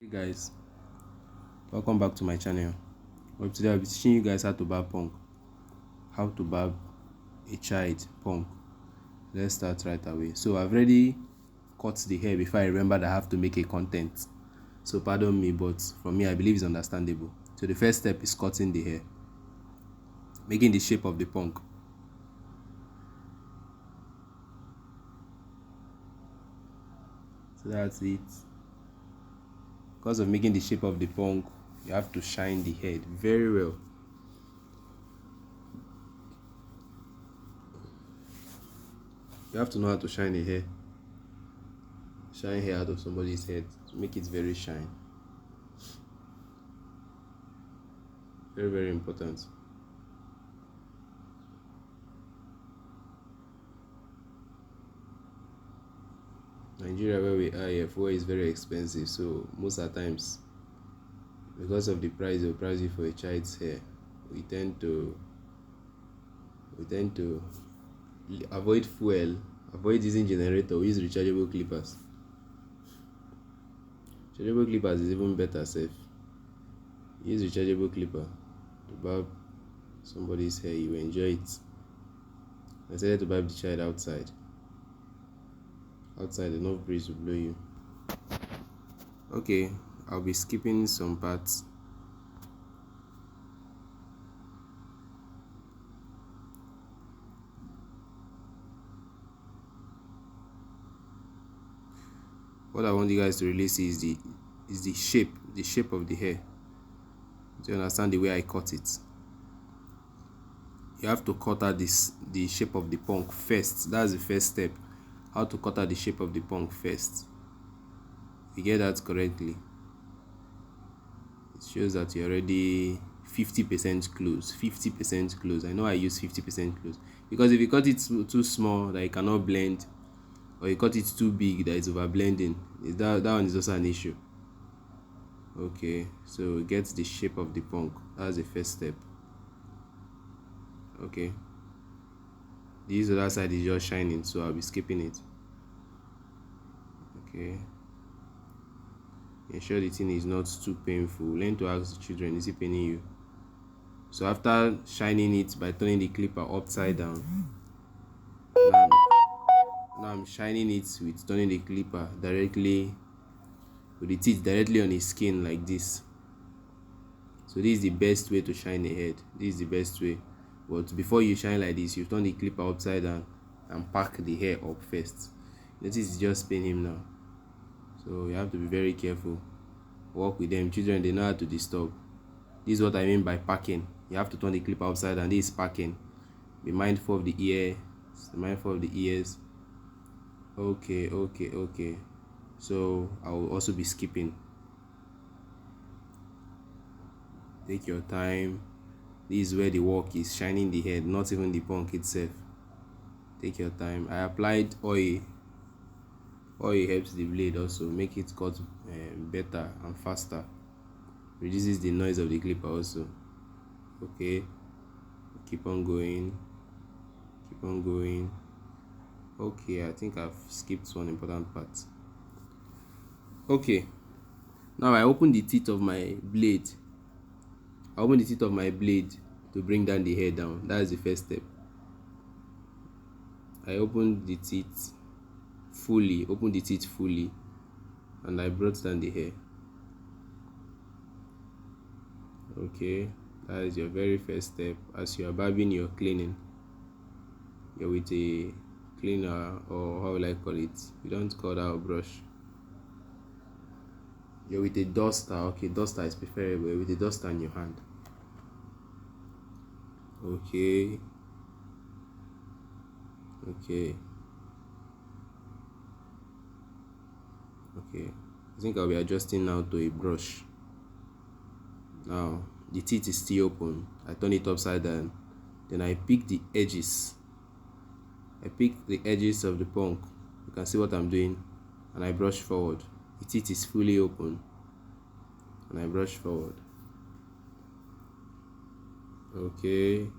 Hey guys, welcome back to my channel. Well, today I'll be teaching you guys how to barb punk, how to barb a child punk. Let's start right away. So I've already cut the hair before I remembered I have to make a content. So pardon me, but for me I believe it's understandable. So the first step is cutting the hair, making the shape of the punk. So that's it. Because of making the shape of the punk, you have to shine the head very well. You have to know how to shine a hair. Shine hair out of somebody's head to make it very shine. Very, very important. Nigeria, where we are here, fuel is very expensive, so most of the times, because of the price of pricing for a child's hair, we tend to avoid fuel, avoid using generator. We use rechargeable clippers. Rechargeable clippers is even better safe. Use rechargeable clipper to barb somebody's hair, you enjoy it. I decided to barb the child outside. Outside, enough breeze will blow you. Okay, I'll be skipping some parts. What I want you guys to really see is the shape of the hair. Do you understand the way I cut it? You have to cut out the shape of the punk first. That's the first step. How to cut out the shape of the punk first. If you get that correctly, it shows that you're already 50% close. 50% close. I know I use 50% close because if you cut it too small that it cannot blend, or you cut it too big that it's over blending, that one is also an issue. Okay, so get the shape of the punk. That's the first step. Okay, this other side is just shining, so I'll be skipping it. Okay, ensure the thing is not too painful. Learn to ask the children, is it paining you? So after shining it by turning the clipper upside down, now I'm shining it with turning the clipper directly with the teeth directly on his skin like this. So this is the best way to shine a head. This is the best way. But before you shine like this, you turn the clipper upside down and pack the hair up first. Notice it's just paining him now. So you have to be very careful. Work with them. Children, they know how to disturb. This is what I mean by packing. You have to turn the clipper upside down. This is packing. Be mindful of the ear. Be mindful of the ears. Okay. So I will also be skipping. Take your time. This is where the work is, shining the head, not even the punk itself. Take your time. I applied oil. Oil helps the blade also, make it cut better and faster. Reduces the noise of the clipper also. Okay, keep on going. Okay, I think I've skipped one important part. Okay, now I open the teeth of my blade. To bring down the hair down. That is the first step. I opened the teeth fully, and I brought down the hair. Okay, that is your very first step. As you are barbing, you're cleaning. You're with a cleaner, or how will I call it? You don't call that a brush. You're with a duster. Okay, duster is preferable. You're with a duster in your hand. Okay. I think I'll be adjusting now to a brush. Now the teeth is still open. I turn it upside down. Then I pick the edges. Of the punk. You can see what I'm doing. And I brush forward. The teeth is fully open. And I brush forward. Okay.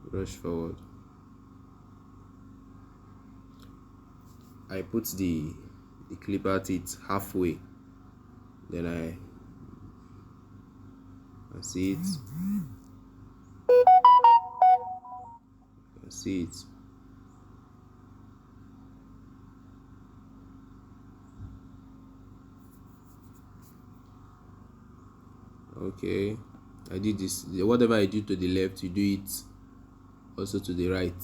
Brush forward. I put the clipper teeth halfway then I see it. I see it. Okay, I did this. Whatever I do to the left, you do it also to the right.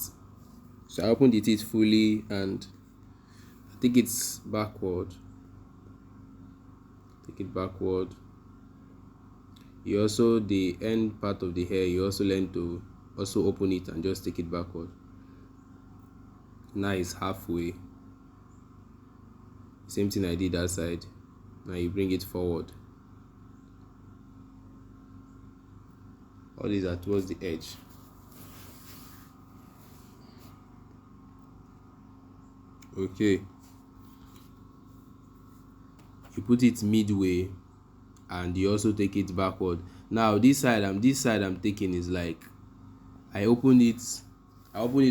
So I opened the teeth fully and I take it backward. Take it backward. You also, the end part of the hair, you also learn to also open it and just take it backward. Now it's halfway. Same thing I did that side. Now you bring it forward. All these are towards the edge. Okay. You put it midway and you also take it backward. Now this side I'm taking is like I opened it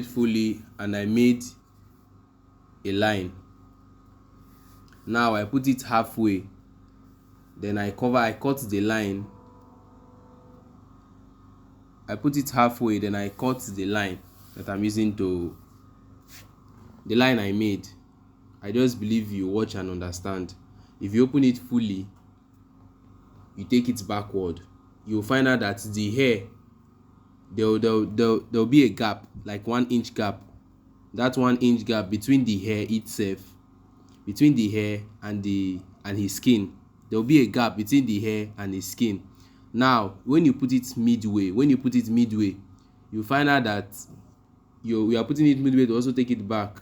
fully and I made a line. Now I put it halfway, then I cut the line. I put it halfway, then I cut the line that I'm using to the line I made. I just believe you watch and understand. If you open it fully, you take it backward, you'll find out that the hair, there'll be a gap, like 1 inch gap. That 1 inch gap between the hair itself, between the hair and his skin. There'll be a gap between the hair and his skin. Now when you put it midway, you find out that you are putting it midway to also take it back.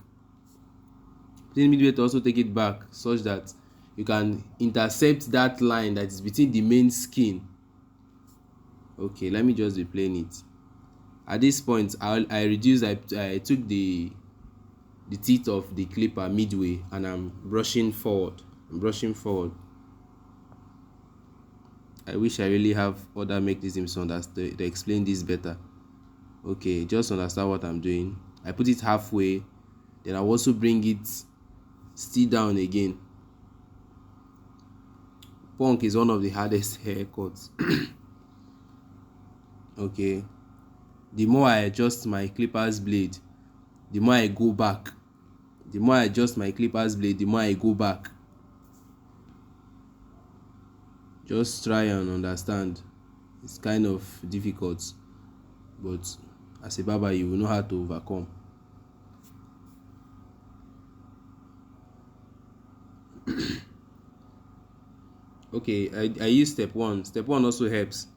Such that you can intercept that line that is between the main skin. Okay, let me just be playing it. At this point, I took the teeth of the clipper midway and I'm brushing forward. I wish I really have other mechanisms to explain this better. Okay, just understand what I'm doing. I put it halfway, then I also bring it still down again. Punk is one of the hardest haircuts. Okay, the more I adjust my clippers blade, the more I go back. The more I adjust my clippers blade, the more I go back. Just try and understand. It's kind of difficult, but as a barber you will know how to overcome. Okay, I use step 1. Step 1 also helps.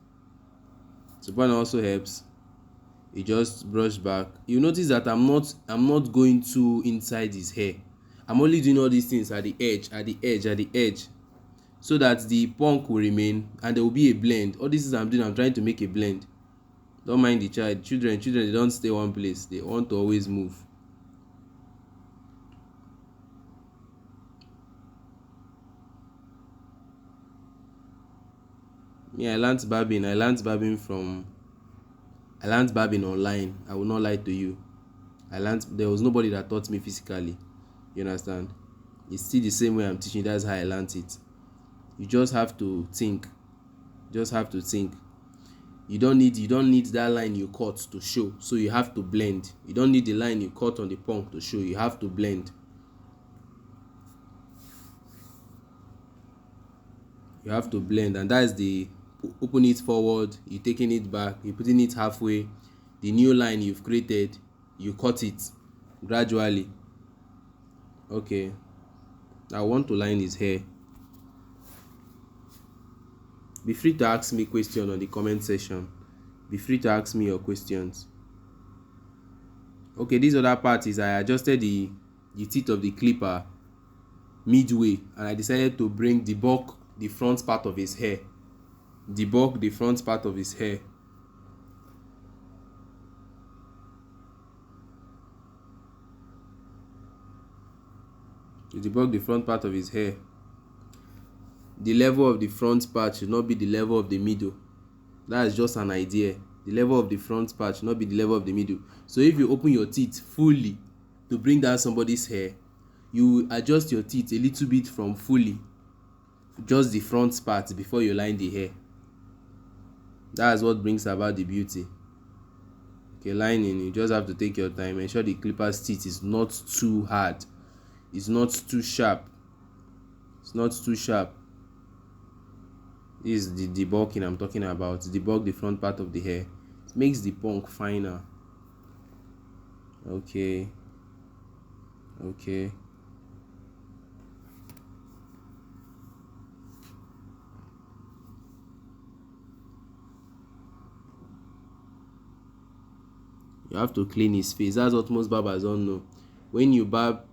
You just brush back. You notice that I'm not going too inside his hair. I'm only doing all these things at the edge, so that the punk will remain and there will be a blend. All this is I'm trying to make a blend. Don't mind the child. Children, they don't stay one place. They want to always move. Me, I learned barbing online. I will not lie to you. There was nobody that taught me physically. You understand? It's still the same way I'm teaching. That's how I learned it. You just have to think. You don't need that line you cut to show, so you have to blend. You don't need the line you cut on the punk to show. You have to blend. And that's the open it forward, you taking it back, you putting it halfway. The new line you've created, you cut it gradually. Okay, I want to line his hair. Be free to ask me questions on the comment section. Be free to ask me your questions. Okay, this other part is I adjusted the teeth of the clipper midway and I decided to bring debulk the front part of his hair. To debulk the front part of his hair. The level of the front part should not be the level of the middle. That is just an idea. The level of the front part should not be the level of the middle. So if you open your teeth fully to bring down somebody's hair, you adjust your teeth a little bit from fully. just the front part before you line the hair. That's what brings about the beauty. Okay, lining, you just have to take your time. Ensure the clipper's teeth is not too hard, it's not too sharp, it's not too sharp. This is the debulking I'm talking about. Debulk the front part of the hair. It makes the punk finer. Okay. You have to clean his face. That's what most barbers don't know. When you barb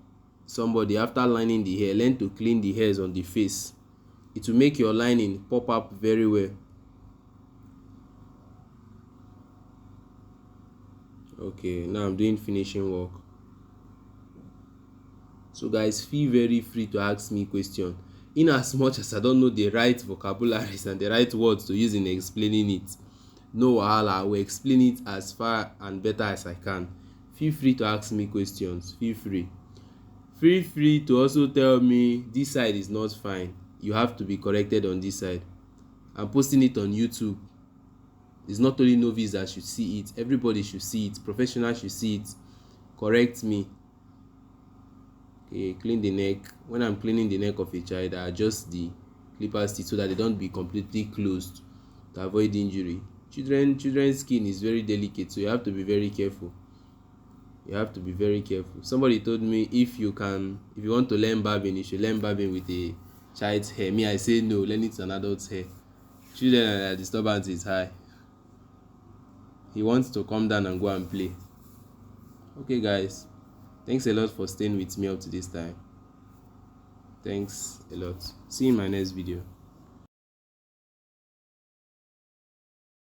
somebody, after lining the hair, learn to clean the hairs on the face. It will make your lining pop up very well. Okay, now I'm doing finishing work. So guys, feel very free to ask me questions. In as much as I don't know the right vocabularies and the right words to use in explaining it, no wahala, I will explain it as far and better as I can. Feel free to ask me questions. Feel free to also tell me this side is not fine, you have to be corrected on this side. I'm posting it on YouTube. It's not only novice that should see it, everybody should see it, professionals should see it. Correct me. Okay, clean the neck. When I'm cleaning the neck of a child, I adjust the clippers teeth so that they don't be completely closed to avoid injury. Children's skin is very delicate, so you have to be very careful. Somebody told me if you want to learn barbing, you should learn barbing with a child's hair. Me, I say no, learn it with an adult's hair. Children, their disturbance is high. He wants to come down and go and play. Okay guys, thanks a lot for staying with me up to this time. Thanks a lot. See you in my next video.